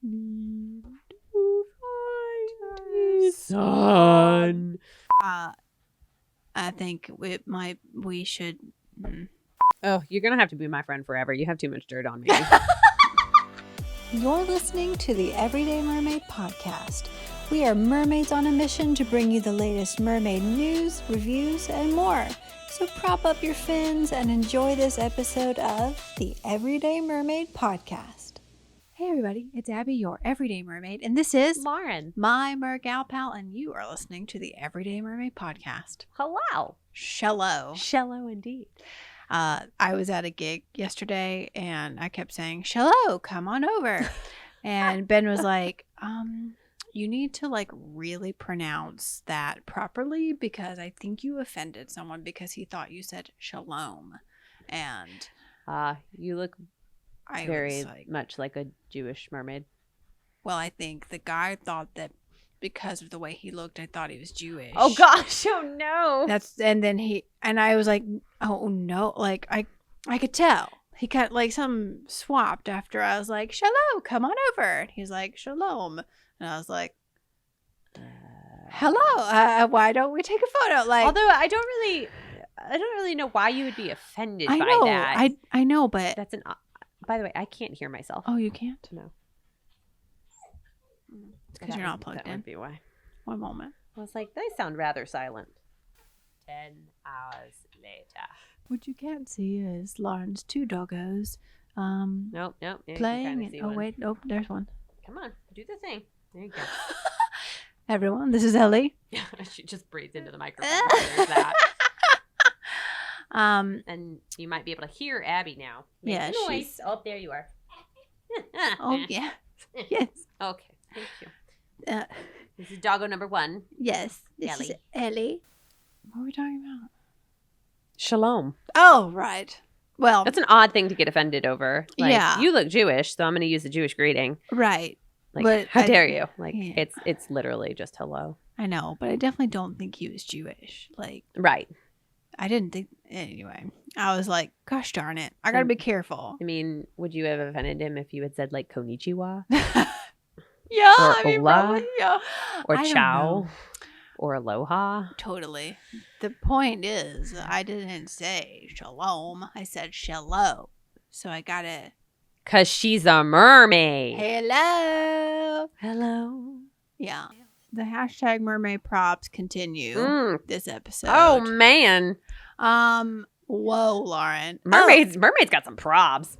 need to find the sun. I think we should. Oh, you're going to have to be my friend forever. You have too much dirt on me. You're listening to the Everyday Mermaid podcast. We are mermaids on a mission to bring you the latest mermaid news, reviews, and more. So prop up your fins and enjoy this episode of the Everyday Mermaid podcast. Hey everybody, it's Abby, your Everyday Mermaid, and this is Lauren. my Mergal pal, and you are listening to the Everyday Mermaid podcast. Hello. Shallow. Shallow indeed. I was at a gig yesterday, and I kept saying, "Shallow, come on over," and Ben was like, "You need to like really pronounce that properly because I think you offended someone because he thought you said shalom," and You look very much like a Jewish mermaid. Well, I think the guy thought that because of the way he looked, I thought he was Jewish. Oh gosh, oh no. And I was like, oh no, like I could tell. He got like some swapped after I was like, "Shalom, come on over." And he's like, "Shalom." And I was like, "Hello, why don't we take a photo?" Like, although I don't really know why you would be offended by that. I know, but That's an. By the way, I can't hear myself. Oh, you can't? No. It's because you're not plugged that in. That would be why. One moment. I was like, they sound rather silent. 10 hours later. What you can't see is Lauren's two doggos Nope. Yeah, playing. Wait, nope, there's one. Come on, do the thing. There you go. Everyone, this is Ellie. She just breathed into the microphone. There's that. And you might be able to hear Abby now. Make yeah, a noise. Oh, there you are. Oh yeah. Yes. Okay, thank you. This is doggo number 1. Yes. This Ellie. is Ellie. What are we talking about? Shalom. Oh, right. Well, That's an odd thing to get offended over. Like, Yeah. You look Jewish, so I'm going to use the Jewish greeting. right. Like, But how I- dare you? Like, Yeah. it's literally just hello. I know, but I definitely don't think he was Jewish. Like, Right. I didn't think. Anyway, I was like, gosh darn it. I got to be careful. I mean, would you have offended him if you had said, like, konnichiwa? Yeah. Or I mean, hola? probably, yeah. Or I don't ciao? know. Or aloha? Totally. The point is, I didn't say shalom. I said shallow. So I got to. Because she's a mermaid. Hello. Hello. Yeah. The hashtag mermaid props continue this episode. Oh, man. Whoa, Lauren. Mermaid's got some props.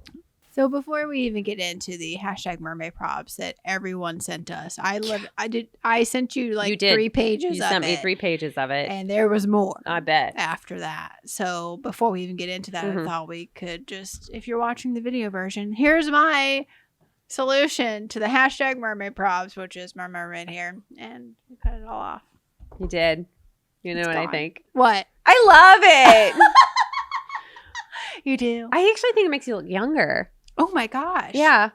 So before we even get into the hashtag mermaid props that everyone sent us, I sent you like You did. 3 pages You of sent me it, 3 pages of it. and there was more I bet. after that. So before we even get into that, Mhm. I thought we could just, if you're watching the video version, here's my solution to the hashtag mermaid props, which is my mermaid here, and we cut it all off. You did. You know It's what gone. I think? What? I love it. You do? I actually think it makes you look younger. Oh my gosh. Yeah.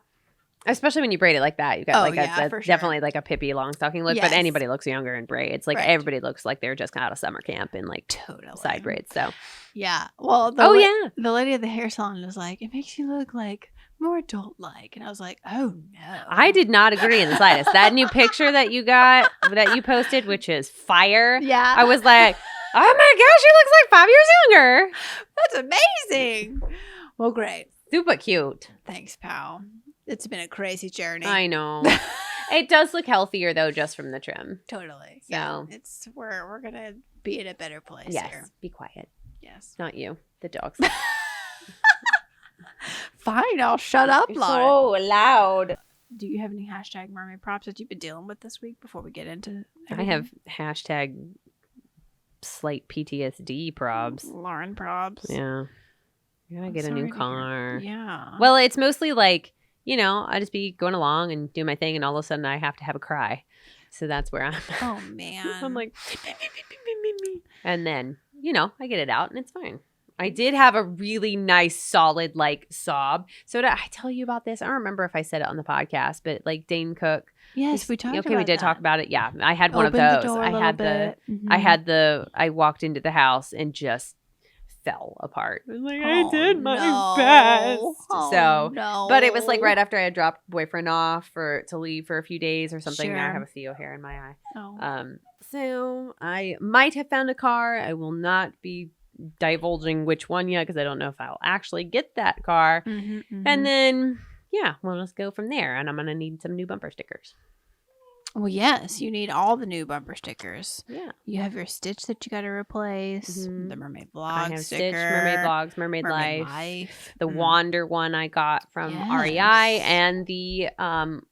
Especially when you braid it like that. You got Oh, like yeah, for sure. definitely like a Pippi long stocking look, Yes. but anybody looks younger in braids. Like Right. everybody looks like they're just out of summer camp in like Totally. side braids. So Yeah. Well, yeah. the lady at the hair salon was like, it makes you look like more adult like. And I was like, oh no. I did not agree in the slightest. That new picture that you posted, which is fire. Yeah. I was like, oh my gosh, she looks like 5 years younger. That's amazing. Well, great. Super cute. Thanks, pal. It's been a crazy journey. I know. It does look healthier though, just from the trim. Totally. So- Yeah. It's we're gonna be in a better place Yes. here. Be quiet. Yes. Not you. The dogs. Fine, I'll shut up, You're Lauren. so loud. Do you have any hashtag mermaid props that you've been dealing with this week before we get into I have hashtag slight PTSD probs. Lauren props? Yeah. I gotta I'm get a new sorry to hear. car. Yeah. Well, it's mostly like, I just be going along and do my thing, and all of a sudden I have to have a cry. So that's where I'm. Oh man. I'm like, and then, I get it out and it's fine. I did have a really nice, solid, like, sob. So did I tell you about this? I don't remember if I said it on the podcast, but like Dane Cook. yes, we talked about Okay, we did that. talk about it. Yeah, I had one of Opened the those. door a I little had bit. I walked into the house and just fell apart. I was like, Oh, I did my no. best. Oh, So, no. but it was like right after I had dropped boyfriend off to leave for a few days or something. Sure. Now I have a Theo hair in my eye. Oh. So I might have found a car. I will not be divulging which one yet because I don't know if I'll actually get that car. And then, yeah, we'll just go from there. And I'm going to need some new bumper stickers. Well, yes, you need all the new bumper stickers. Yeah. You have your Stitch that you got to replace, Mhm. the Mermaid I Vlog have sticker, Stitch, Mermaid Vlogs, Mermaid Life. The Wander one I got from REI, and the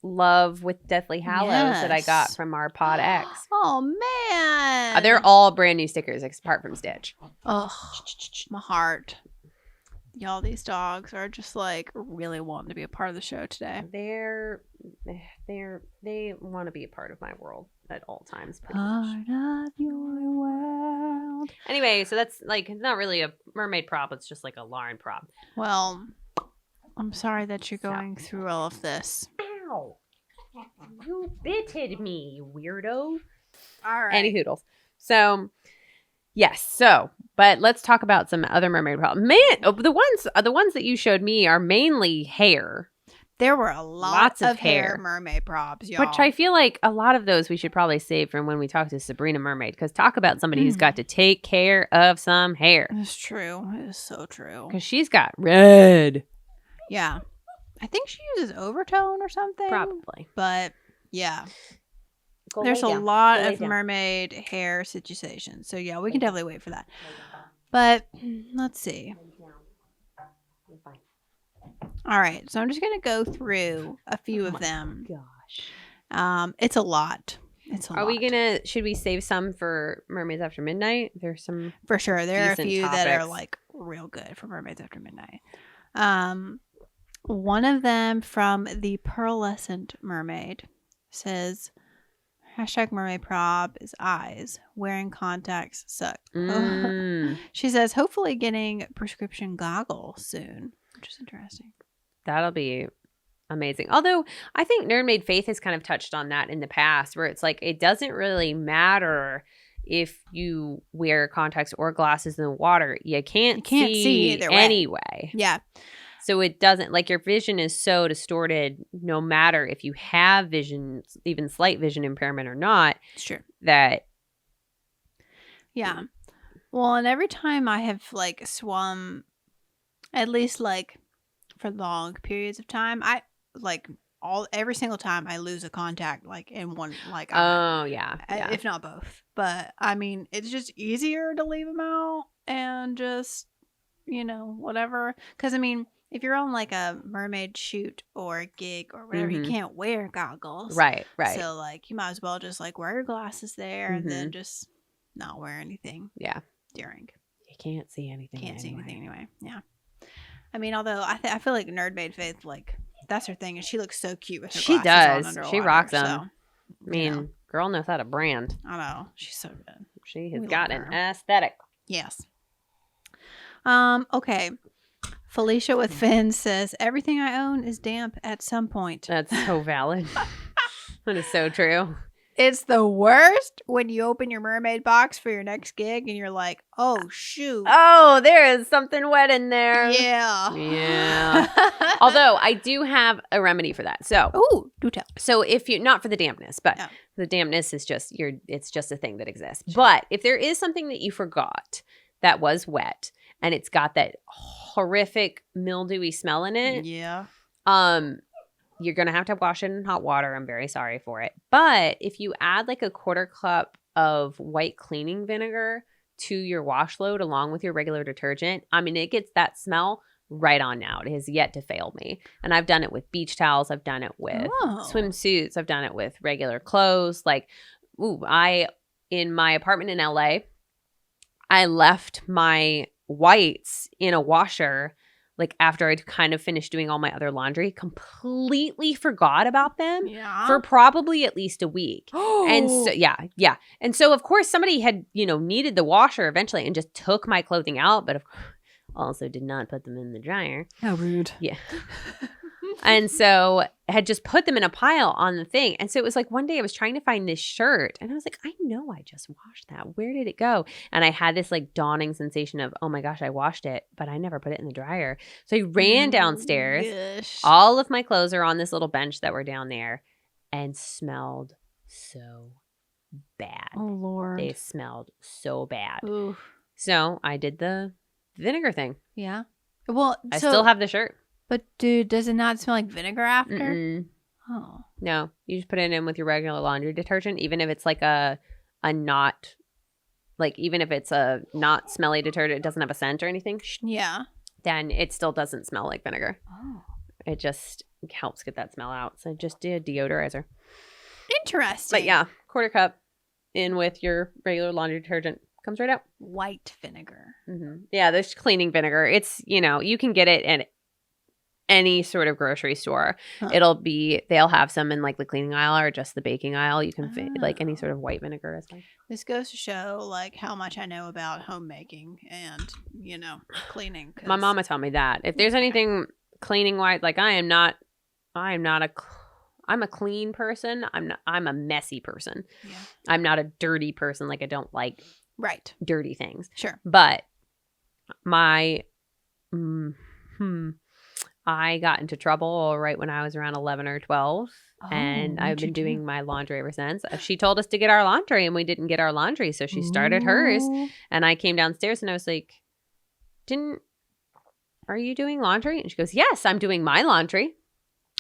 Love with Deathly Hallows that I got from our Pod X. Oh, man. They're all brand new stickers apart from Stitch. Oh, my heart. Y'all, these dogs are just like really wanting to be a part of the show today. They want to be a part of my world at all times. Part of your world. Anyway, so that's like not really a mermaid prop. It's just like a Lauren prop. Well, I'm sorry that you're going through all of this. Ow! You bitted me, you weirdo. All right. Any hoodles. So, yes. So, but let's talk about some other mermaid props. Man, the ones that you showed me are mainly hair. There were lots of hair mermaid props, y'all. Which I feel like a lot of those we should probably save from when we talk to Sabrina Mermaid. Because talk about somebody who's got to take care of some hair. It's true. It is so true. Because she's got red. Yeah. I think she uses overtone or something. Probably. But yeah. Go There's a lay down. lot Go lay of down. mermaid hair situations. So yeah, we can definitely wait for that. But let's see. You're fine. All right. So I'm just going to go through a few of them. Gosh. It's a lot. Should we save some for Mermaids After Midnight? There's some. For sure. There are a decent few that are topics. like real good for Mermaids After Midnight. One of them from the Pearlescent Mermaid says, #mermaid prop is eyes. Wearing contacts suck. She says, hopefully getting prescription goggles soon, which is interesting. That'll be amazing. Although I think Mermaid Faith has kind of touched on that in the past where it's like it doesn't really matter if you wear contacts or glasses in the water. You can't see either way. Anyway. Yeah. So it doesn't, like your vision is so distorted no matter if you have vision, even slight vision impairment or not. Sure. That. Yeah. Well, and every time I have like swum, at least like for long periods of time, I like every single time I lose a contact like in one like eye. Oh, yeah. If not both. But I mean, it's just easier to leave them out and just, whatever. Because I mean, if you're on like a mermaid shoot or a gig or whatever, you can't wear goggles. Right. So like you might as well just like wear your glasses there and then just not wear anything. Yeah. During. You can't see anything. See anything anyway. Yeah. I mean, although I feel like Nerdmaid Faith, like that's her thing, and she looks so cute with her She glasses does. on She underwater, rocks them. So, I mean, girl knows how to brand. I know. She's so good. She has We got love an her. aesthetic. Yes. Okay. Felicia with Finn says, everything I own is damp at some point. That's so valid. That is so true. It's the worst when you open your mermaid box for your next gig and you're like, oh, shoot. Oh, there is something wet in there. Yeah. Yeah. Although I do have a remedy for that. So, oh, do tell. So if you not for the dampness, but No. the dampness is just it's just a thing that exists. But if there is something that you forgot that was wet and it's got that horrific mildewy smell in it, Yeah. you're going to have wash it in hot water. I'm very sorry for it. But if you add like a 1/4 cup of white cleaning vinegar to your wash load along with your regular detergent, I mean, it gets that smell right on now. It has yet to fail me. And I've done it with beach towels. I've done it with swimsuits. I've done it with regular clothes. Like, in my apartment in LA, I left my whites in a washer like after I'd kind of finished doing all my other laundry, completely forgot about them for probably at least a week. And so, yeah. And so, of course, somebody had, needed the washer eventually and just took my clothing out, but also did not put them in the dryer. How rude. Yeah. And so I had just put them in a pile on the thing. And so it was like one day I was trying to find this shirt and I was like, I know I just washed that. Where did it go? And I had this like dawning sensation of, oh my gosh, I washed it, but I never put it in the dryer. So I ran downstairs. Gosh. All of my clothes are on this little bench that were down there and smelled so bad. Oh, Lord. They smelled so bad. Ooh. So I did the vinegar thing. Yeah. Well, I still have the shirt. But, dude, does it not smell like vinegar after? Mm-mm. Oh. No, you just put it in with your regular laundry detergent, even if it's like a not, like even if it's a not smelly detergent, it doesn't have a scent or anything. Yeah. Then it still doesn't smell like vinegar. Oh. It just helps get that smell out. So just do a deodorizer. Interesting. But yeah, quarter cup in with your regular laundry detergent. Comes right out. White vinegar. Mm-hmm. Yeah, there's cleaning vinegar. It's, you can get it in any sort of grocery store. Huh. They'll have some in like the cleaning aisle or just the baking aisle. You can like any sort of white vinegar is fine. This goes to show like how much I know about homemaking and, cleaning. My mama taught me that. If there's anything cleaning wise, like I'm a clean person. I'm a messy person. Yeah. I'm not a dirty person. Like I don't like Right. dirty things. Sure. But I got into trouble right when I was around 11 or 12. And I've been doing my laundry ever since. She told us to get our laundry and we didn't get our laundry. So she started hers. And I came downstairs and I was like, are you doing laundry? And she goes, yes, I'm doing my laundry.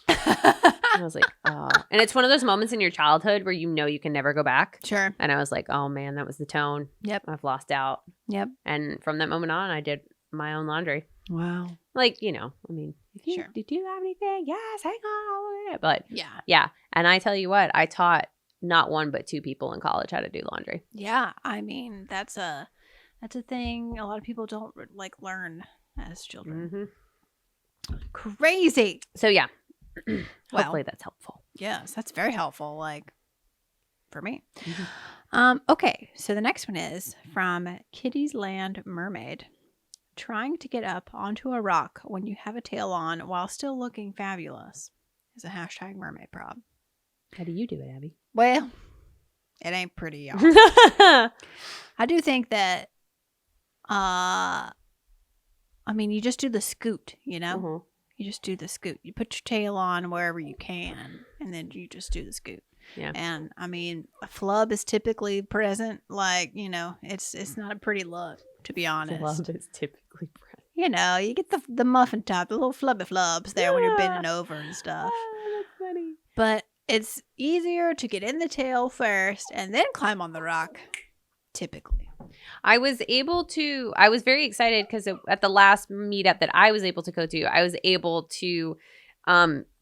And I was like, oh. And it's one of those moments in your childhood where you can never go back. Sure. And I was like, oh man, that was the tone. Yep. I've lost out. Yep. And from that moment on, I did my own laundry. Wow. Like, I mean, Sure. Did you have anything? Yes, hang on. But Yeah. yeah. And I tell you what, I taught not one but two people in college how to do laundry. Yeah. I mean, that's a thing a lot of people don't learn as children. Mm-hmm. Crazy. So yeah. Well, Hopefully that's helpful. Yes, that's very helpful. Like for me. Mm-hmm. Okay. So the next one is from Kitty's Land Mermaid. Trying to get up onto a rock when you have a tail on while still looking fabulous is a hashtag mermaid prob. How do you do it, Abby? Well, it ain't pretty, y'all. I do think that, you just do the scoot, Mm-hmm. You just do the scoot. You put your tail on wherever you can, and then you just do the scoot. Yeah. And, a flub is typically present. It's not a pretty look, to be honest. Flub is typically present. You get the muffin top, the little flubby flubs there when you're bending over and stuff. Oh, that's funny. But it's easier to get in the tail first and then climb on the rock, typically. I was very excited because at the last meetup that I was able to go to, I was able to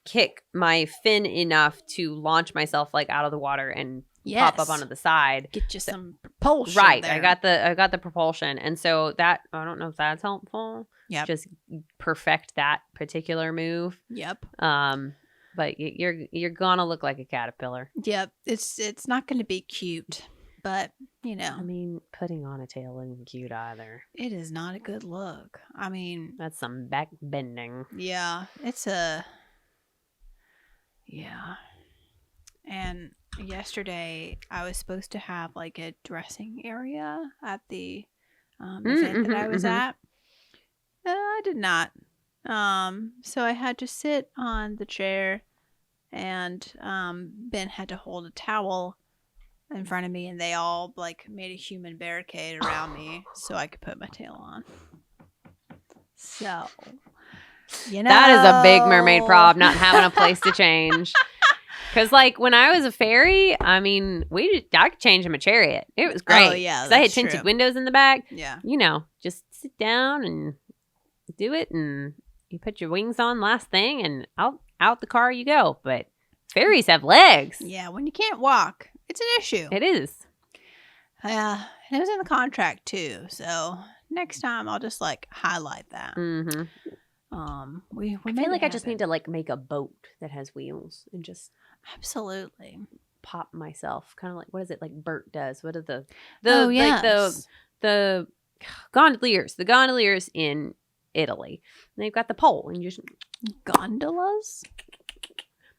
kick my fin enough to launch myself like out of the water and pop up onto the side. Get you some propulsion. Right. there. I got the propulsion. And so that, I don't know if that's helpful. Yep. Just perfect that particular move. Yep. But you're gonna look like a caterpillar. Yep. It's not going to be cute, but I mean, putting on a tail isn't cute either. it is not a good look. That's some back bending. Yeah, yeah. And yesterday I was supposed to have like a dressing area at the event that I was at. I did not. So I had to sit on the chair, and Ben had to hold a towel in front of me, and they all made a human barricade around me so I could put my tail on. So, that is a big mermaid prob, not having a place to change. Because when I was a fairy, I mean, I could change in my chariot. It was great. Oh yeah, because I had tinted windows in the back. Yeah, just sit down and do it, and you put your wings on last thing, and out the car you go. But fairies have legs. Yeah, when you can't walk, it's an issue. It is. And it was in the contract too. So next time I'll just highlight that. Mm-hmm. We I feel like I just need to make a boat that has wheels and just absolutely pop myself, kind of like, what is it, like Bert does? What are the yes. the gondoliers in Italy. And they've got the pole, and you just Gondolas?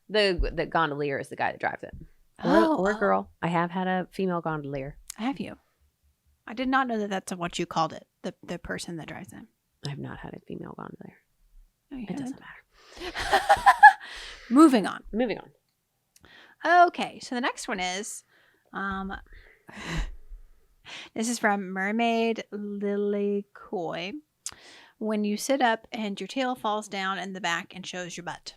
the gondolier is the guy that drives it, or girl. I have had a female gondolier. Have you? I did not know that that's what you called it. The person that drives them. I have not had a female gondolier. No, you It haven't. doesn't matter. Moving on. Moving on. Okay, so the next one is, this is from Mermaid Lily Coy. When you sit up and your tail falls down in the back and shows your butt.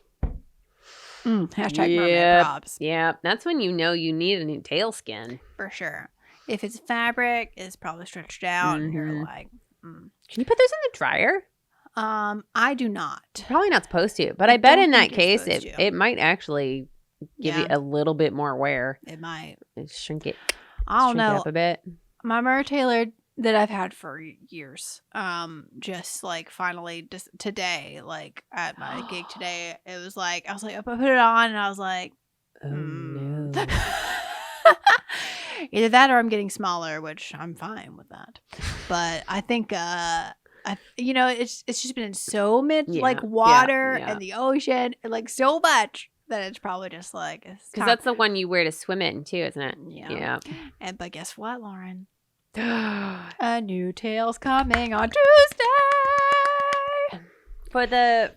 Hashtag mermaid props. Yeah, that's when you know you need a new tail skin. For sure. If it's fabric, it's probably stretched out and you're like, Can you put those in the dryer? I do not. Probably not supposed to, but I bet don't in that think you're case supposed to. it might actually give you a little bit more wear. It might. Shrink it. I don't shrink it know. up a bit. My mertailor that I've had for years, just like finally just today, like at my gig today, it was like, I was like, I put it on and I was like, Oh no. Either that or I'm getting smaller, which I'm fine with that. But I think, it's just been in so much like water and the ocean, and like so much that it's probably just like, Because that's the one you wear to swim in too, isn't it? Yeah. But guess what, Lauren? A new tail's coming on Tuesday for the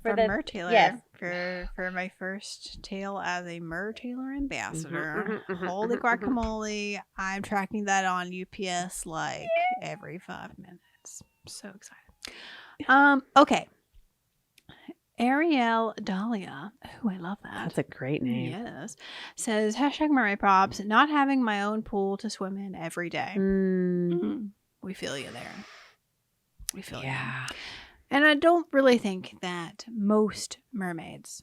Mertailor. yes. For my first tail as a Mertailor ambassador. Holy guacamole! I'm tracking that on UPS like every 5 minutes. So excited. Okay. Ariel Dahlia, I love that. That's a great name. Yes. Says, hashtag mermaid props, not having my own pool to swim in every day. We feel you there. We feel you. And I don't really think that most mermaids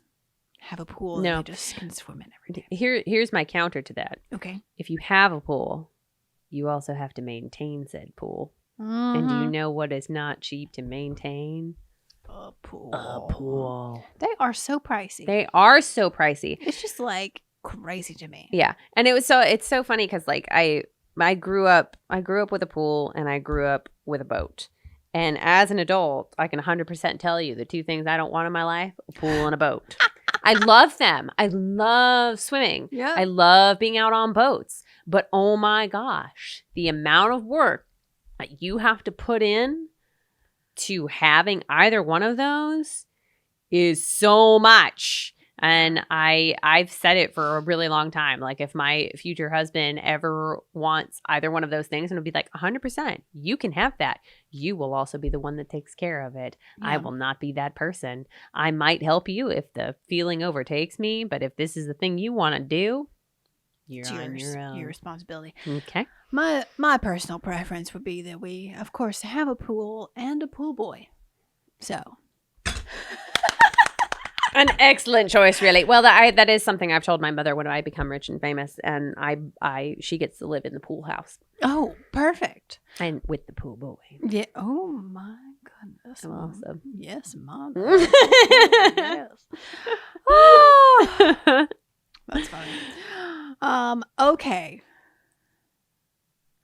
have a pool that they just can swim in every day. Here's my counter to that. Okay. If you have a pool, you also have to maintain said pool. And do you know what is not cheap to maintain? A pool. A pool. They are so pricey. They are so pricey. It's just like crazy to me. Yeah. And it's so funny because like I grew up with a pool and I grew up with a boat. And as an adult, I can 100% tell you the two things I don't want in my life, a pool and a boat. I love them. I love swimming. Yeah. I love being out on boats. But oh my gosh, the amount of work that you have to put in to having either one of those is so much. And I've said it for a really long time. Like if my future husband ever wants either one of those things, and it'll be like 100%, you can have that. You will also be the one that takes care of it. Yeah. I will not be that person. I might help you if the feeling overtakes me, but if this is the thing you want to do, you're on your own. Your responsibility. Okay. My personal preference would be that we, of course, have a pool and a pool boy. So. An excellent choice, really. Well, that is something I've told my mother when I become rich and famous, and she gets to live in the pool house. Oh, perfect. And with the pool boy. Yeah. Oh my goodness. Awesome. Yes, Mom. Yes. Oh, that's funny. Okay.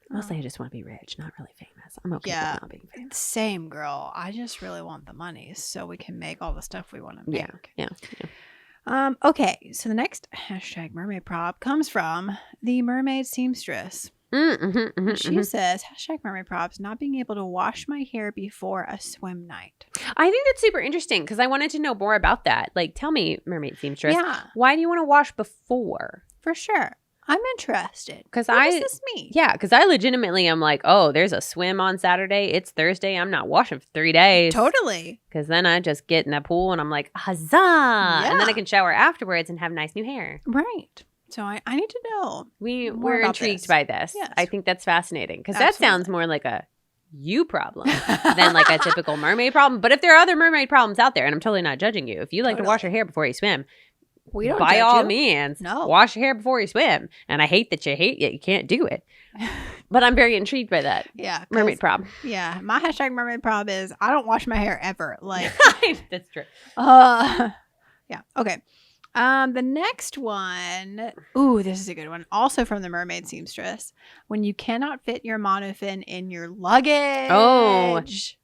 Mostly I just want to be rich, not really famous. I'm okay with not being famous. Same, girl. I just really want the money so we can make all the stuff we want to make. Yeah. Okay, so the next hashtag mermaid prop comes from the mermaid seamstress. She says, hashtag mermaid props, not being able to wash my hair before a swim night. I think that's super interesting because I wanted to know more about that. Like, tell me, mermaid seamstress, why do you want to wash before? For sure. I'm interested. Because what does this mean? Yeah, because I legitimately am like, oh, there's a swim on Saturday. It's Thursday. I'm not washing for 3 days. Totally. Because then I just get in the pool and I'm like, huzzah. Yeah. And then I can shower afterwards and have nice new hair. Right. So I need to know. We're intrigued by this. Yes. I think that's fascinating because that sounds more like a you problem than like a typical mermaid problem. But if there are other mermaid problems out there, and I'm totally not judging you, if you like to wash your hair before you swim, we don't by all means, wash your hair before you swim. And I hate that you can't do it. But I'm very intrigued by that. Yeah. Mermaid prob. Yeah. My hashtag mermaid prob is I don't wash my hair ever. Like that's true. Yeah. Okay. The next one. Ooh, this is a good one. Also from the mermaid seamstress. When you cannot fit your monofin in your luggage. Oh,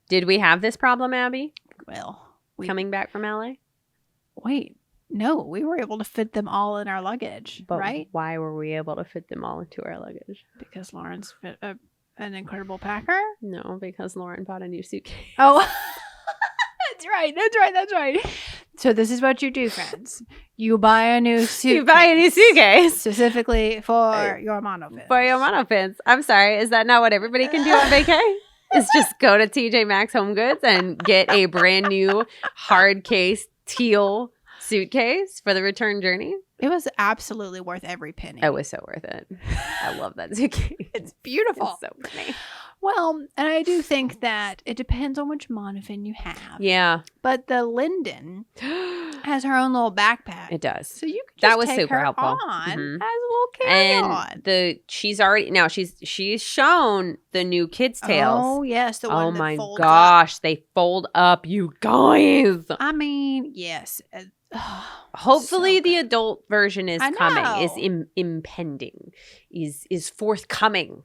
Did we have this problem, Abby? Well, Coming back from LA? wait. No, we were able to fit them all in our luggage, But right? why were we able to fit them all into our luggage? Because Lauren's an incredible packer. No, because Lauren bought a new suitcase. Oh, that's right. So this is what you do, friends. You buy a new suitcase. You buy a new suitcase. Specifically for your monofins. For your monofins. I'm sorry. Is that not what everybody can do on vacay? Is just go to TJ Maxx Home Goods and get a brand new hard case teal suitcase for the return journey. It was absolutely worth every penny. It was so worth it. I love that suitcase. It's beautiful. It's so funny. Well, and I do think that it depends on which monofin you have. Yeah. But the Linden has her own little backpack. It does. So you can just That was take super her helpful. on Mhm. as a little carry-on. And she's already now she's shown the new kids tails. Oh, yes. The one Oh that my folds gosh, up. they fold up, you guys. I mean, yes. Hopefully So the adult version is I coming, is know. impending, is forthcoming,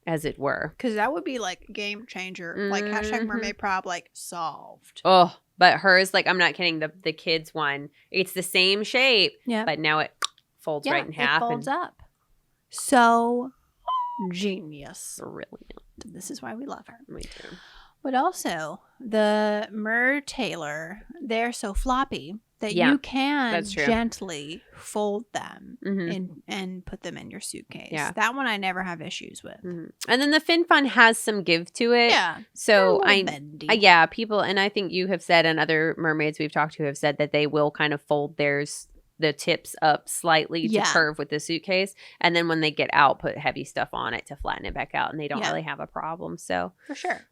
as it were. Because that would be like a game changer. Like Mhm. #mermaid prob like solved. Oh, but hers, like, I'm not kidding, the kids one, it's the same shape, Yeah. but now it folds right in half. It folds and up. So genius. brilliant. This is why we love her. Me too. But also, the Mer Taylor, they're so floppy that Yeah, you can that's true. gently fold them Mhm. and put them in your suitcase. Yeah. That one I never have issues with. Mhm. And then the Fin Fun has some give to it. Yeah. So They're a little bendy. yeah, people, and I think you have said, and other mermaids we've talked to have said that they will kind of fold the tips up slightly to Yeah. curve with the suitcase, and then when they get out, put heavy stuff on it to flatten it back out, and they don't Yeah. really have a problem. So, For sure.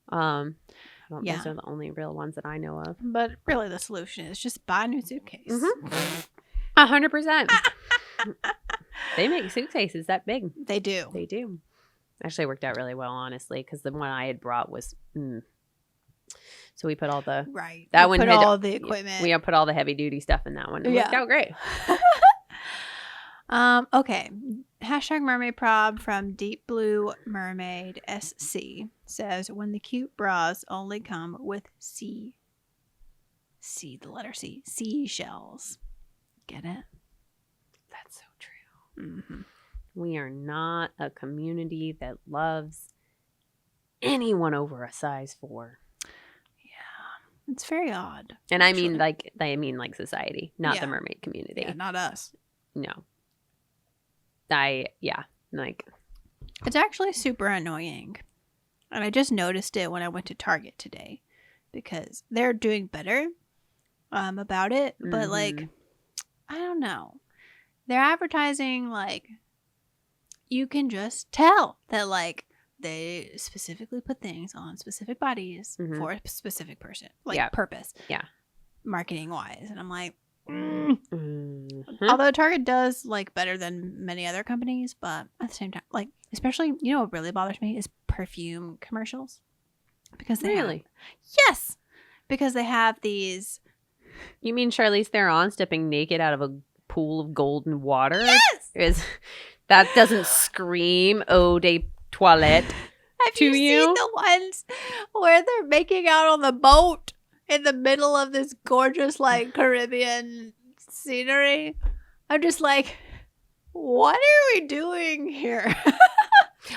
Yeah. those are the only real ones that I know of. But really, the solution is just buy a new suitcase. 100%. They make suitcases that big. They do. They do. Actually, it worked out really well, honestly, because the one I had brought was. So we put all the Right. that We one put had- all the equipment. we put all the heavy duty stuff in that one. It worked Yeah. out great. Okay. #mermaid prob from Deep Blue Mermaid SC says, when the cute bras only come with the letter C, seashells. Get it? That's so true. Mm-hmm. We are not a community that loves anyone over a size 4. Yeah. It's very odd. And I mean actually. like society, not Yeah. the mermaid community. Yeah, not us. No. Like It's actually super annoying. And I just noticed it when I went to Target today because they're doing better about it. But like, I don't know. They're advertising like you can just tell that like they specifically put things on specific bodies for a specific person, like Yeah. purpose. Yeah. Marketing wise. And I'm like, Mhm. although Target does like better than many other companies, but at the same time, like especially, you know what really bothers me is perfume commercials because they Really? yes, because they have these. You mean Charlize Theron stepping naked out of a pool of golden water? Yes, That doesn't scream eau de toilette. have to you you? seen the ones where they're making out on the boat in the middle of this gorgeous like Caribbean scenery? I'm just like, what are we doing here?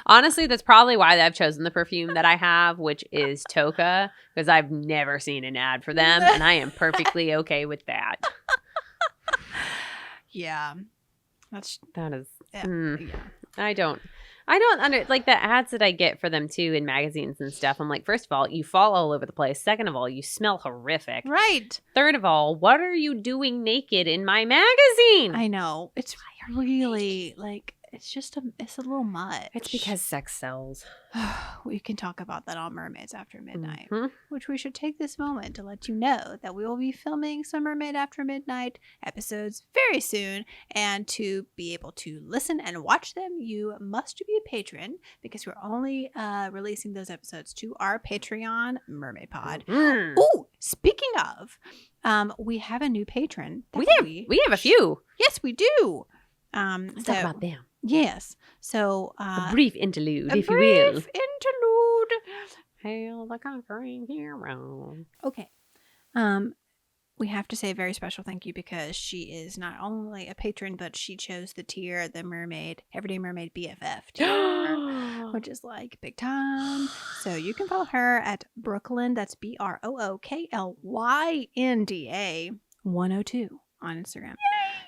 Honestly, that's probably why I've chosen the perfume that I have, which is Toka, because I've never seen an ad for them, and I am perfectly okay with that. Yeah, that's That is, yeah. I don't like the ads that I get for them too in magazines and stuff. I'm like, first of all, you fall all over the place. Second of all, you smell horrific. Right. Third of all, what are you doing naked in my magazine? I know. It's really like it's a little much. It's because sex sells. we can talk about that on Mermaids After Midnight, Mhm. which we should take this moment to let you know that we will be filming some Mermaid After Midnight episodes very soon. And to be able to listen and watch them, you must be a patron because we're only releasing those episodes to our Patreon Mermaid Pod. Mm. Oh, speaking of, we have a new patron. We that have a few. Yes, we do. Let's talk about them. Yes. So A brief interlude, a if you will. brief interlude. Hail the conquering hero. Okay. We have to say a very special thank you because she is not only a patron, but she chose the tier, the Mermaid, Everyday Mermaid BFF tier, which is like big time. So you can follow her at Brooklyn, that's BROOKLYNDA 102 on Instagram. Yay!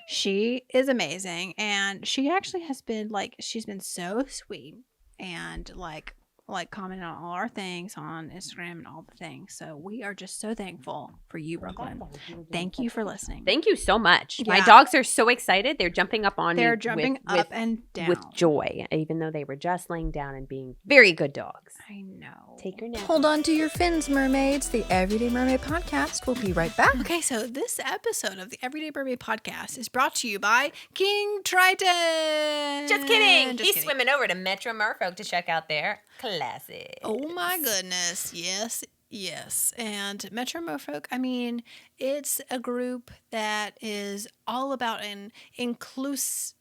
She is amazing, and she actually has been she's been so sweet and like commenting on all our things on Instagram and all the things. So we are just so thankful for you, Brooklyn. Thank you for listening. Thank you so much. Yeah. My dogs are so excited. They're jumping up on me. They're jumping up and down with joy, even though they were just laying down and being very good dogs. I know. Take your nap. Hold on to your fins, mermaids. The Everyday Mermaid podcast will be right back. Okay, so this episode of the Everyday Mermaid podcast is brought to you by King Triton. Just kidding. Just He's kidding. swimming over to Metro Merfolk to check out their classes. Oh my goodness. Yes. And Metro Merfolk, I mean, it's a group that is all about an inclusivity.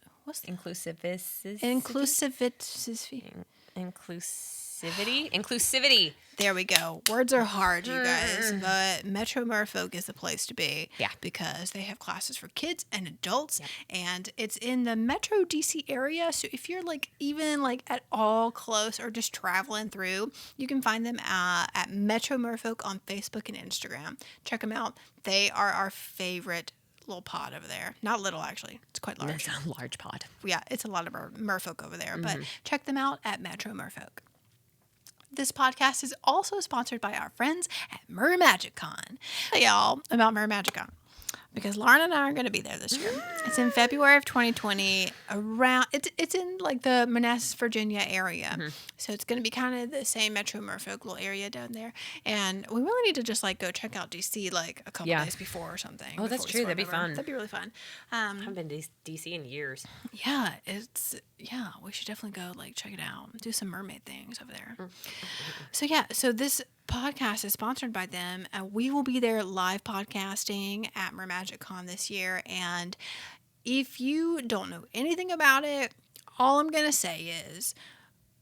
Inclusivity. There we go. Words are hard, you guys, but Metro Merfolk is the place to be. Yeah. Because they have classes for kids and adults, and it's in the Metro DC area. So if you're even at all close or just traveling through, you can find them at Metro Merfolk on Facebook and Instagram. Check them out. They are our favorite little pod over there. Not little, actually. It's quite large. That's a large pod. Yeah, it's a lot of merfolk over there, but check them out at Metro Merfolk. This podcast is also sponsored by our friends at MerMagicCon. Hey, y'all, about MerMagicCon. Because Lauren and I are going to be there this year. It's in February of 2020. It's in the Manassas, Virginia area. So it's going to be kind of the same Metro Merfolk little area down there. And we really need to just go check out DC a couple days before or something. Oh, that's true. That'd be fun. That'd be really fun. I haven't been to DC in years. Yeah, we should definitely go check it out. Do some mermaid things over there. So this podcast is sponsored by them. We will be there live podcasting at MerMagicCon this year. And if you don't know anything about it, all I'm going to say is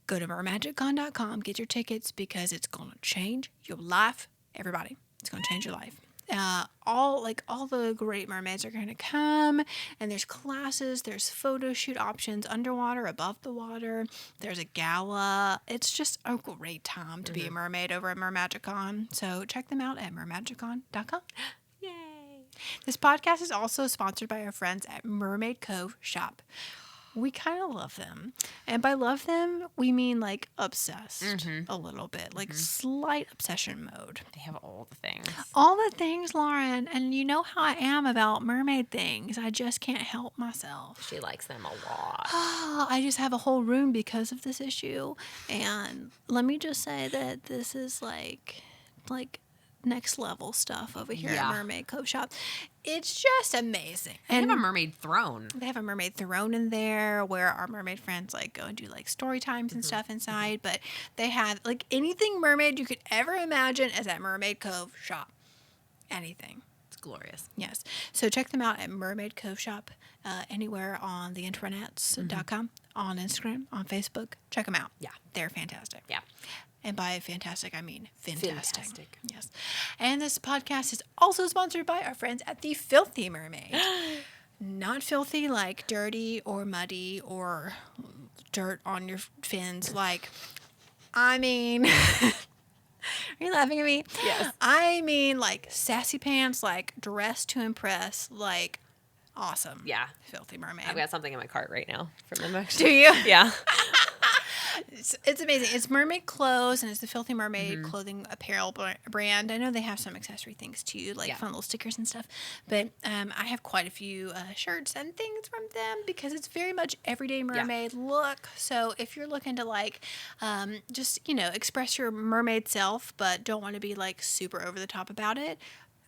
go to mermagiccon.com, get your tickets, because it's going to change your life. Everybody, it's going to change your life. All the great mermaids are going to come, and there's classes, there's photo shoot options underwater, above the water, there's a gala. It's just a great time to be a mermaid over at MerMagicCon. So check them out at mermagiccon.com. Yay! This podcast is also sponsored by our friends at Mermaid Cove Shop. We kind of love them. And by love them, we mean obsessed a little bit, slight obsession mode. They have all the things. All the things, Lauren. And you know how I am about mermaid things. I just can't help myself. She likes them a lot. Oh, I just have a whole room because of this issue. And let me just say that this is like next level stuff over here at Mermaid Cove Shop. It's just amazing. They have a mermaid throne. They have a mermaid throne in there where our mermaid friends go and do story times and stuff inside. But they have anything mermaid you could ever imagine is at Mermaid Cove Shop. Anything. It's glorious. Yes. So check them out at Mermaid Cove Shop anywhere on the internets.com, on Instagram, on Facebook. Check them out. Yeah. They're fantastic. Yeah. And by fantastic, I mean fantastic. Fantastic. Yes. And this podcast is also sponsored by our friends at The Filthy Mermaid. Not filthy like dirty or muddy or dirt on your fins. I mean... Are you laughing at me? Yes. I mean sassy pants, dressed to impress, awesome. Yeah. Filthy Mermaid. I've got something in my cart right now from them. Do you? Yeah. It's amazing. It's mermaid clothes, and it's the Filthy Mermaid clothing apparel brand. I know they have some accessory things too, fun little stickers and stuff. But I have quite a few shirts and things from them because it's very much everyday mermaid look. So if you're looking to just express your mermaid self, but don't want to be super over the top about it,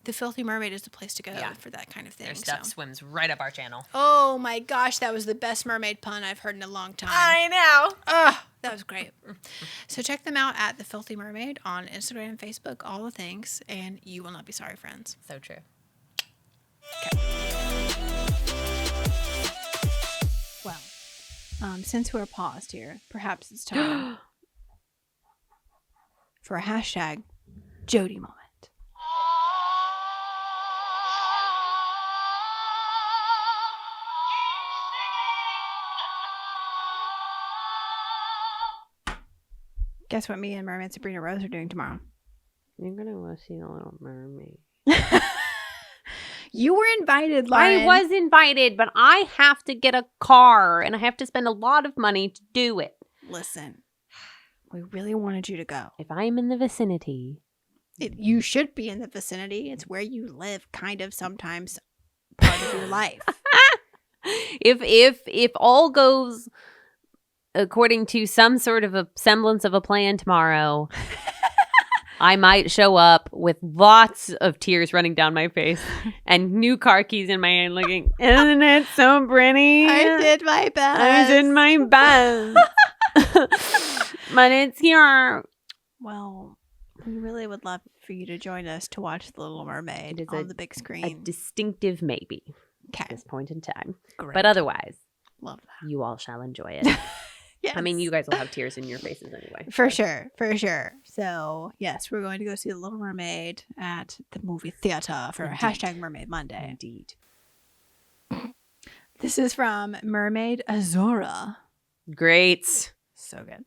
The Filthy Mermaid is the place to go for that kind of thing. Their stuff swims right up our channel. Oh my gosh, that was the best mermaid pun I've heard in a long time. I know. That was great. So check them out at The Filthy Mermaid on Instagram and Facebook, all the things, and you will not be sorry, friends. So true. Okay. Well, since we're paused here, perhaps it's time for a hashtag Jody moment. Guess what me and Mermaid Sabrina Rose are doing tomorrow? You're going to go see The Little Mermaid. You were invited, Lauren. I was invited, but I have to get a car and I have to spend a lot of money to do it. Listen, we really wanted you to go. If I'm in the vicinity. You should be in the vicinity. It's where you live, kind of, sometimes part of your life. If all goes according to some sort of a semblance of a plan tomorrow, I might show up with lots of tears running down my face and new car keys in my hand looking, isn't it so pretty? I did my best. I did my best. But it's here. Well, we really would love for you to join us to watch The Little Mermaid on the big A screen. distinctive maybe Okay. at this point in time. Great. But otherwise, Love that. you all shall enjoy it. Yes. I mean, you guys will have tears in your faces anyway. For sure. For sure. So, yes, we're going to go see The Little Mermaid at the movie theater for Indeed. hashtag Mermaid Monday. Indeed. This is from Mermaid Azora. Great. So good.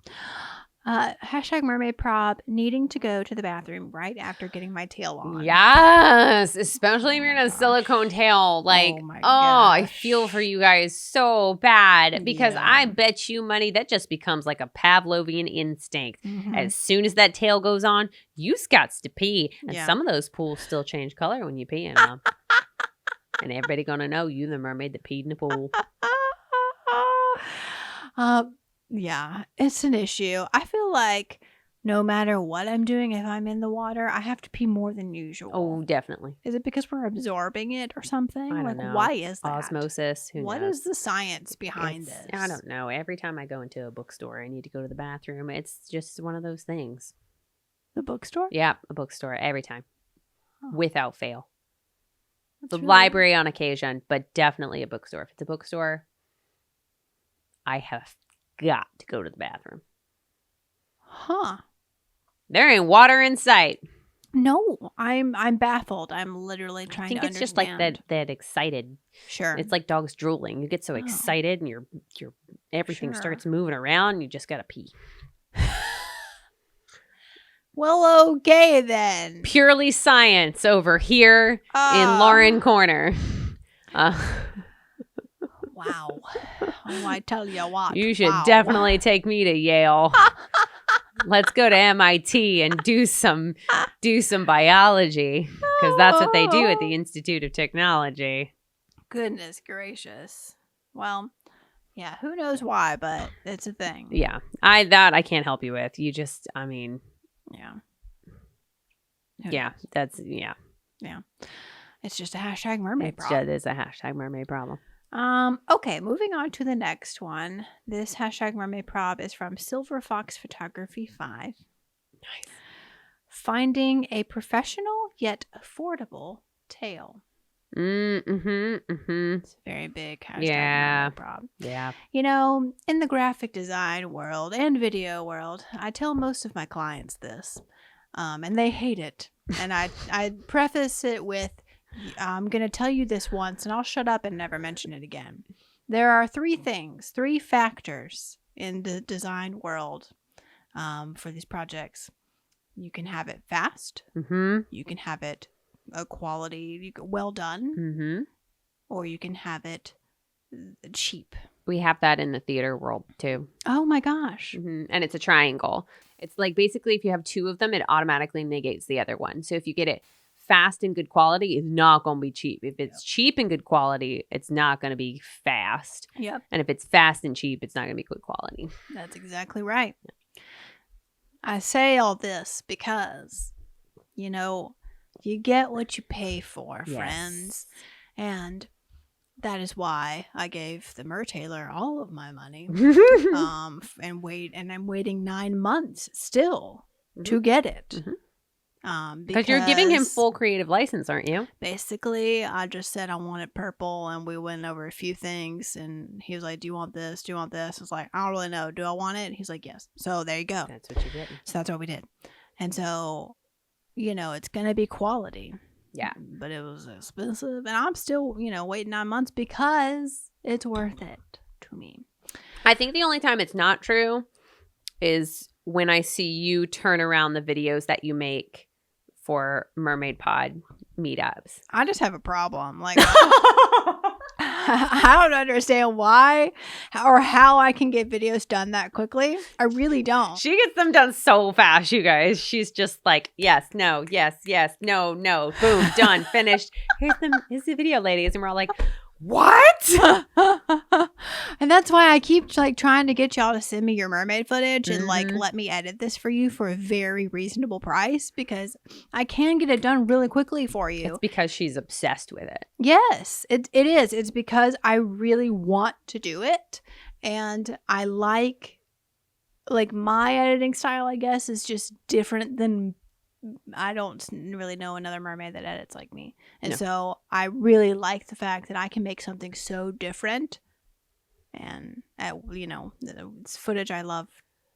Hashtag Mermaid Prob, needing to go to the bathroom right after getting my tail on. Yes, especially if you're in a gosh. silicone tail. Like, Oh my I gosh. feel for you guys so bad because Yeah. I bet you money that just becomes like a Pavlovian instinct. Mhm. As soon as that tail goes on, you scots to pee. And Yeah. some of those pools still change color when you pee in them. And everybody gonna know you the mermaid that peed in the pool. Yeah, it's an issue. I feel like no matter what I'm doing, if I'm in the water, I have to pee more than usual. Oh, definitely. Is it because we're absorbing it or something? I don't Like, know. why is that? Osmosis. Who What knows? is the science behind It's- this? I don't know. Every time I go into a bookstore, I need to go to the bathroom. It's just one of those things. The bookstore? Yeah, a bookstore every time, Huh. without fail. That's The really- library on occasion, but definitely a bookstore. If it's a bookstore, I have got to go to the bathroom. Huh. There ain't water in sight. No, I'm baffled. I'm literally trying I think to it's just like understand. that excited. Sure. It's like dogs drooling. You get so Oh. excited and your everything Sure. starts moving around and you just gotta pee. Well, okay then. Purely science over here in Ah. Lauren Corner. Wow. Oh, I tell you what. You should wow. definitely take me to Yale. Let's go to MIT and do some biology because that's what they do at the Institute of Technology. Goodness gracious. Well, yeah, who knows why, but it's a thing. Yeah, I can't help you with. You just, I mean, Yeah. yeah, that's It's just a hashtag mermaid It's problem. just a hashtag mermaid problem. Okay, moving on to the next one. This hashtag mermaid prob is from Silver Fox Photography 5. Nice. Finding a professional yet affordable tail. It's a very big hashtag Yeah. mermaid prob. Yeah. You know, in the graphic design world and video world, I tell most of my clients this, and they hate it. And I preface it with, I'm going to tell you this once, and I'll shut up and never mention it again. There are three factors in the design world for these projects. You can have it fast. Mm-hmm. You can have it quality, well done. Mm-hmm. Or you can have it cheap. We have that in the theater world too. Oh my gosh. Mm-hmm. And it's a triangle. It's like basically if you have two of them, it automatically negates the other one. So if you get it fast and good quality, it's not going to be cheap. If it's cheap and good quality, it's not going to be fast. Yep. And if it's fast and cheap, it's not going to be good quality. That's exactly right. I say all this because, you know, you get what you pay for, friends. And that is why I gave the Mertailor all of my money. And I'm waiting 9 months still to get it. Because you're giving him full creative license, aren't you? Basically, I just said I want it purple, and we went over a few things, and he was like, do you want this? Do you want this? I was like, I don't really know. Do I want it? He's like, yes. So there you go. That's what you're getting. So that's what we did. And so, it's going to be quality. Yeah. But it was expensive. And I'm still, waiting 9 months because it's worth it to me. I think the only time it's not true is when I see you turn around the videos that you make for Mermaid Pod meetups. I just have a problem. Like, I don't understand why or how I can get videos done that quickly. I really don't. She gets them done so fast, you guys. She's just like, yes, no, yes, no, boom, done, finished. Here's the video, ladies. And we're all like, what? And that's why I keep trying to get y'all to send me your mermaid footage and let me edit this for you for a very reasonable price, because I can get it done really quickly for you. It's because she's obsessed with it. Yes, it is. It's because I really want to do it, and I like my editing style, I guess, is just different than I don't really know another mermaid that edits like me. And so I really like the fact that I can make something so different. And, it's footage I love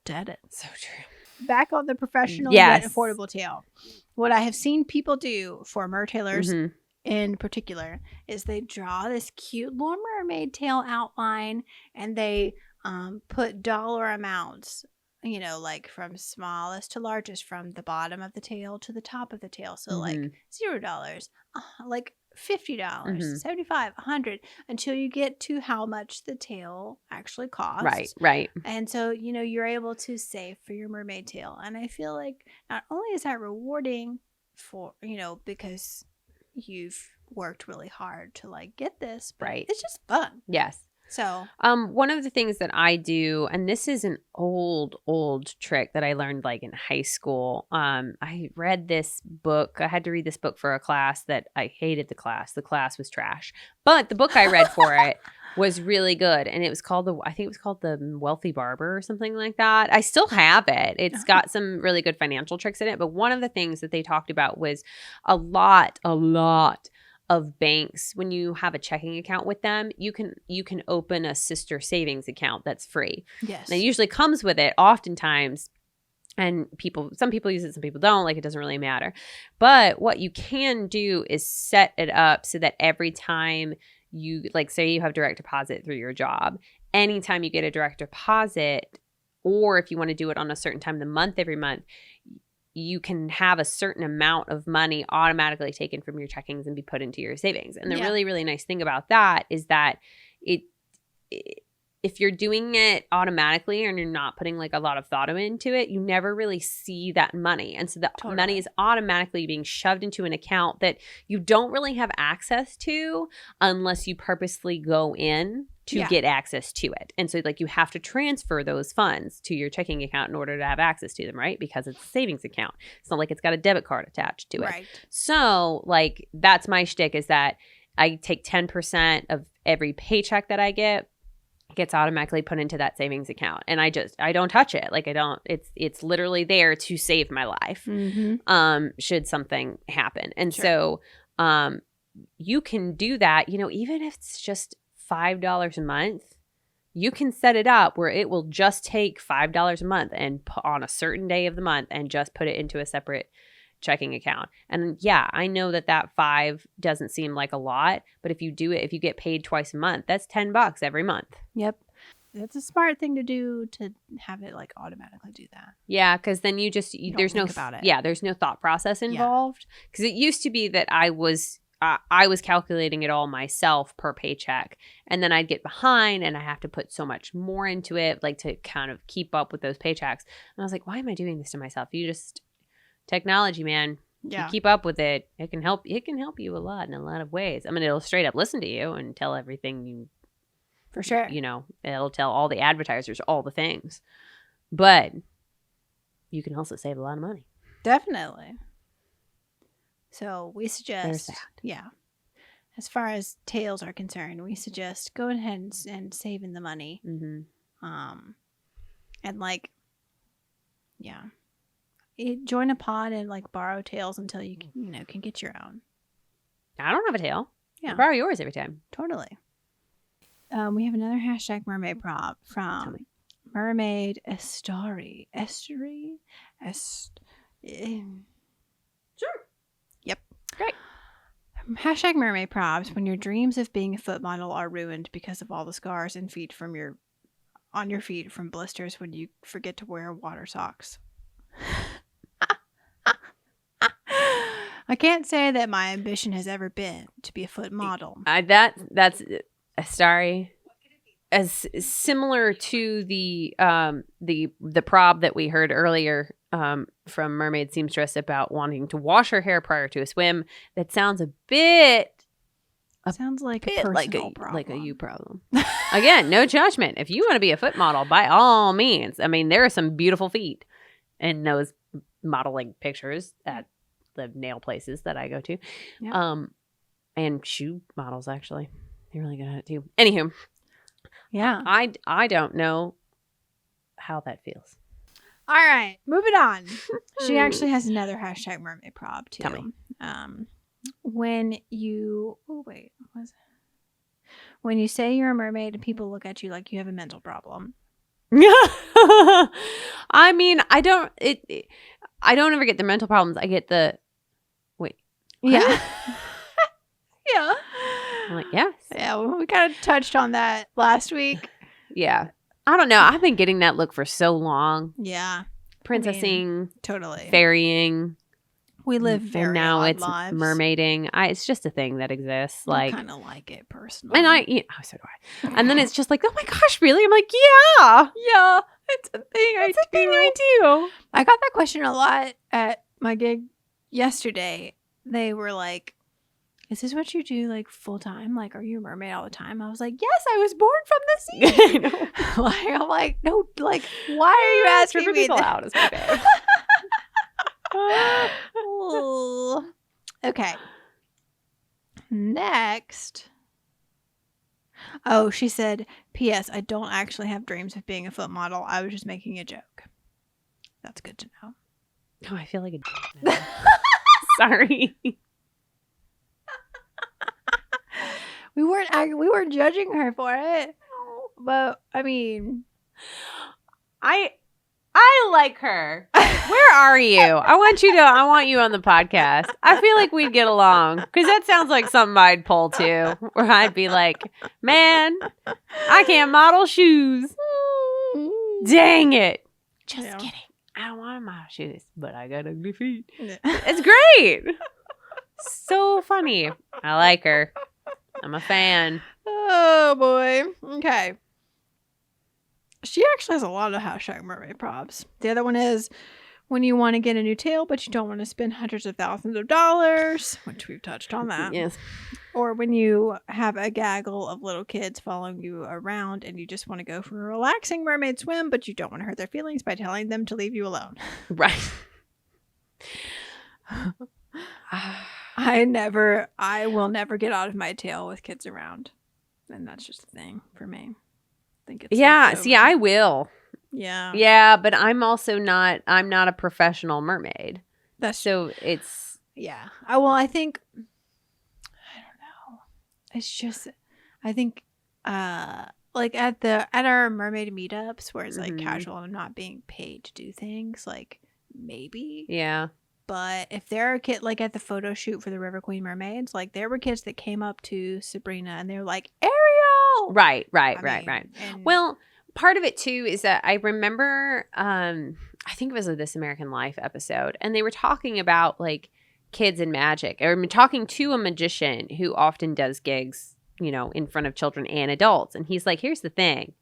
to edit. So true. Back on the professional yet affordable tail. What I have seen people do for mertailers in particular is they draw this cute little mermaid tail outline, and they put dollar amounts, from smallest to largest, from the bottom of the tail to the top of the tail. So $0, $50, 75, 100, until you get to how much the tail actually costs. Right. And so, you're able to save for your mermaid tail. And I feel like not only is that rewarding for, because you've worked really hard to get this, but it's just fun. Yes. So, one of the things that I do, and this is an old trick that I learned in high school. I read this book. I had to read this book for a class that I hated the class. The class was trash, but the book I read for it was really good. And it was called The Wealthy Barber or something like that. I still have it. It's got some really good financial tricks in it. But one of the things that they talked about was a lot of banks, when you have a checking account with them, you can open a sister savings account that's free. Yes. And it usually comes with it oftentimes, and some people use it, some people don't. It doesn't really matter. But what you can do is set it up so that every time you, say you have direct deposit through your job, anytime you get a direct deposit, or if you want to do it on a certain time of the month every month, you can have a certain amount of money automatically taken from your checkings and be put into your savings. And the really, really nice thing about that is that if you're doing it automatically and you're not putting a lot of thought into it, you never really see that money. And so the money is automatically being shoved into an account that you don't really have access to unless you purposely go in to get access to it. And so you have to transfer those funds to your checking account in order to have access to them, right? Because it's a savings account. It's not like it's got a debit card attached to it. Right. So that's my shtick, is that I take 10% of every paycheck that I get. It gets automatically put into that savings account, and I don't touch it. It's literally there to save my life. Should something happen. And so you can do that, even if it's just $5 a month, you can set it up where it will just take $5 a month and on a certain day of the month and just put it into a separate checking account. And I know that 5 doesn't seem like a lot, but if you do it, if you get paid twice a month, that's $10 every month. Yep. That's a smart thing to do, to have it automatically do that. Yeah, because then there's no about it. Yeah, there's no thought process involved. Because it used to be that I was calculating it all myself per paycheck, and then I'd get behind and I have to put so much more into it, to kind of keep up with those paychecks. And I was like, why am I doing this to myself? Technology, man. You keep up with it. It can help you a lot in a lot of ways. I mean, it'll straight up listen to you and tell everything you. For sure. It'll tell all the advertisers all the things. But you can also save a lot of money. Definitely. So we suggest, as far as tails are concerned, we suggest going ahead and saving the money. Join a pod and borrow tails until you can get your own. I don't have a tail. Yeah. I borrow yours every time. Totally. We have another hashtag mermaid prop from Mermaid Estuary. Sure. Yep. Great. Hashtag mermaid props. When your dreams of being a foot model are ruined because of all the scars and feet on your feet from blisters when you forget to wear water socks. I can't say that my ambition has ever been to be a foot model. That's sorry. As similar to the prob that we heard earlier from Mermaid Seamstress about wanting to wash her hair prior to a swim. That sounds a bit. Sounds like a personal problem. Like a you problem. Again, no judgment. If you want to be a foot model, by all means. I mean, there are some beautiful feet in those modeling pictures at the nail places that I go to. Yeah. And shoe models, actually. They're really good at it, too. Anywho. Yeah. I don't know how that feels. All right. Moving on. She actually has another hashtag mermaid prob, too. Tell me. When you when you say you're a mermaid and people look at you like you have a mental problem. I mean, I don't ever get the mental problems. I get the wait. Yeah. Yeah. I'm like, yes. Yeah, well, we kind of touched on that last week. Yeah. I don't know. I've been getting that look for so long. Yeah. Princessing, totally. Ferrying. We live very and now odd it's lives. Mermaiding. It's just a thing that exists. I Like, kind of like it personally. and so do I. And then it's just like, oh my gosh, really? I'm like, yeah. Yeah. It's a thing It's a thing I do. I got that question a lot at my gig yesterday. They were like, is this what you do like full time? Like, are you a mermaid all the time? I was like, yes, I was born from the sea. Like, I'm like, no, like, why are you asking Tripping me people that? out is my fave. Ooh. Okay. Next. Oh, she said, P.S. I don't actually have dreams of being a foot model. I was just making a joke. That's good to know. Oh, I feel like a sorry. We weren't judging her for it. But I mean, I like her. Where are you? I want you on the podcast. I feel like we'd get along because that sounds like something I'd pull to. Where I'd be like, man, I can't model shoes. Dang it! Just kidding. I don't want to model shoes, but I got ugly feet. It's great. So funny. I like her. I'm a fan. Oh boy. Okay. She actually has a lot of hashtag mermaid props. The other one is when you want to get a new tail, but you don't want to spend hundreds of thousands of dollars, which we've touched on that. Yes. Or when you have a gaggle of little kids following you around and you just want to go for a relaxing mermaid swim, but you don't want to hurt their feelings by telling them to leave you alone. Right. I will never get out of my tail with kids around. And that's just a thing for me. I think it's See, I will. Yeah. Yeah, but I'm not a professional mermaid. That's so it's yeah. I think I don't know. It's just I think like at our mermaid meetups where it's like casual and I'm not being paid to do things, like maybe. Yeah. But if there are kids, like at the photo shoot for the River Queen Mermaids, like there were kids that came up to Sabrina and they were like, Ariel! Right. And Well, part of it too is that I remember, I think it was a This American Life episode, and they were talking about like kids and magic, or talking to a magician who often does gigs, in front of children and adults. And he's like, here's the thing.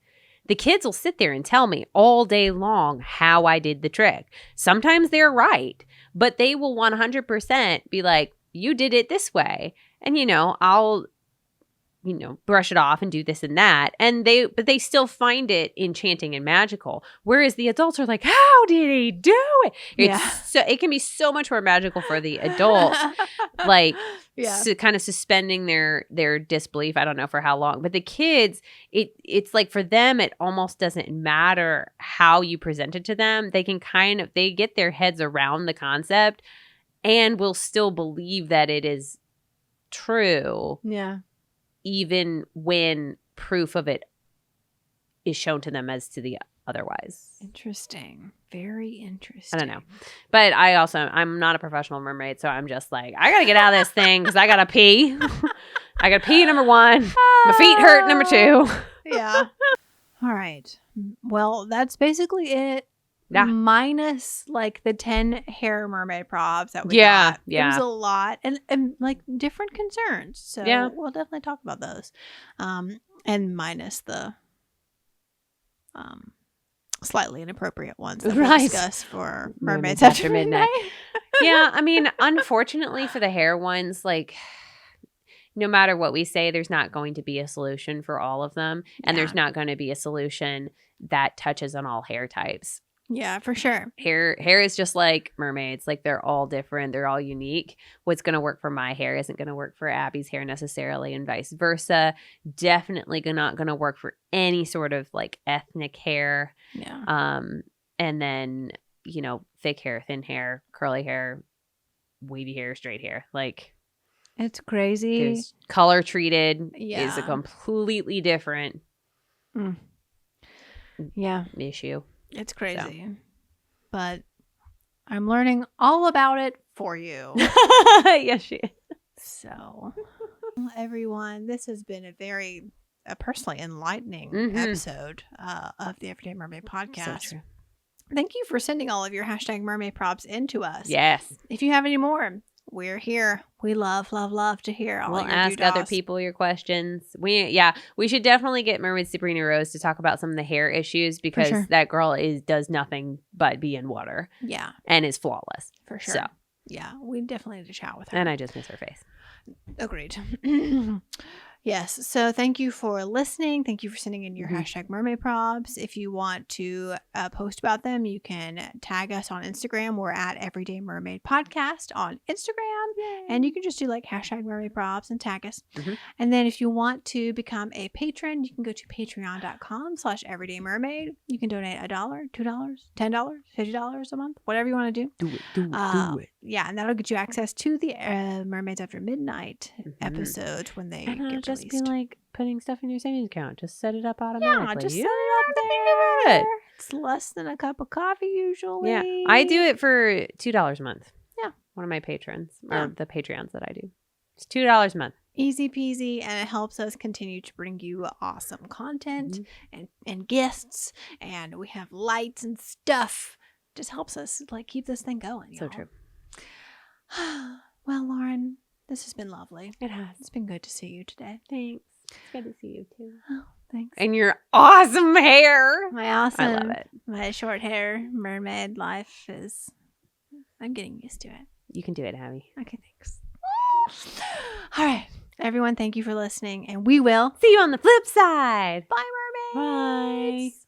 The kids will sit there and tell me all day long how I did the trick. Sometimes they're right, but they will 100% be like, you did it this way. And, I'll, brush it off and do this and that. But they still find it enchanting and magical. Whereas the adults are like, how did he do it? So it can be so much more magical for the adults, like kind of suspending their disbelief. I don't know for how long, but the kids, it's like for them, it almost doesn't matter how you present it to them. They can they get their heads around the concept and will still believe that it is true. Yeah. Even when proof of it is shown to them as to the otherwise. Interesting. Very interesting. I don't know. But I'm not a professional mermaid, so I'm just like, I got to get out of this thing because I got to pee. I got to pee, number one. My feet hurt, number two. Yeah. All right. Well, that's basically it. Yeah. Minus like the 10 hair mermaid props that we Yeah, got. yeah. It was a lot and like different concerns. So Yeah. we'll definitely talk about those. And minus the slightly inappropriate ones that we'll Right. discuss for mermaids Mermaids after After midnight. Yeah, I mean, unfortunately for the hair ones, like no matter what we say, there's not going to be a solution for all of them. And Yeah. there's not going to be a solution that touches on all hair types. Yeah, for sure. Hair is just like mermaids. Like they're all different. They're all unique. What's going to work for my hair isn't going to work for Abby's hair necessarily, and vice versa. Definitely not going to work for any sort of like ethnic hair. Yeah. And then, thick hair, thin hair, curly hair, wavy hair, straight hair. Like It's crazy. there's color treated is a Yeah. completely different Yeah. issue. It's crazy. But I'm learning all about it for you. Yes, she is. So, everyone, this has been a very personally enlightening Mhm. episode of the Everyday Mermaid So podcast. true. Thank you for sending all of your #mermaid props into us. Yes. If you have any more, we're here. We love to hear all We'll your ask doodads. other people your questions. We should definitely get Mermaid Sabrina Rose to talk about some of the hair issues because sure. that girl does nothing but be in water Yeah, and is flawless. for sure. So, Yeah, we definitely need to chat with her. and I just miss her face. Agreed. Yes. So thank you for listening. Thank you for sending in your #mermaid props. If you want to post about them, you can tag us on Instagram. We're at Everyday Mermaid Podcast on Instagram. Yay. And you can just do like #mermaid props and tag us. Mhm. And then if you want to become a patron, you can go to patreon.com/everydaymermaid. You can donate $1, $2, $10, $50 a month, whatever you want to do. Do it. Do it. Yeah, and that'll get you access to the Mermaids After Midnight Mhm. episode when they And it'll get just be released. like putting stuff in your savings account. Just set it up automatically. Yeah, just You set don't it up have to think there. about it. It's less than a cup of coffee usually. Yeah, I do it for $2 a month. Yeah. One of my patrons, Yeah. or the Patreons that I do. It's $2 a month. Easy peasy, and it helps us continue to bring you awesome content and guests, and we have lights and stuff. Just helps us like keep this thing going. So y'all. true. Well, Lauren, this has been lovely. It has. It's been good to see you today. Thanks. It's good to see you too. Oh, thanks. And your awesome hair. My awesome, I love it. my short hair mermaid life is. I'm getting used to it. You can do it, Abby. Okay, thanks. All right, everyone, thank you for listening, and we will See you on the flip side. bye, mermaids. Bye.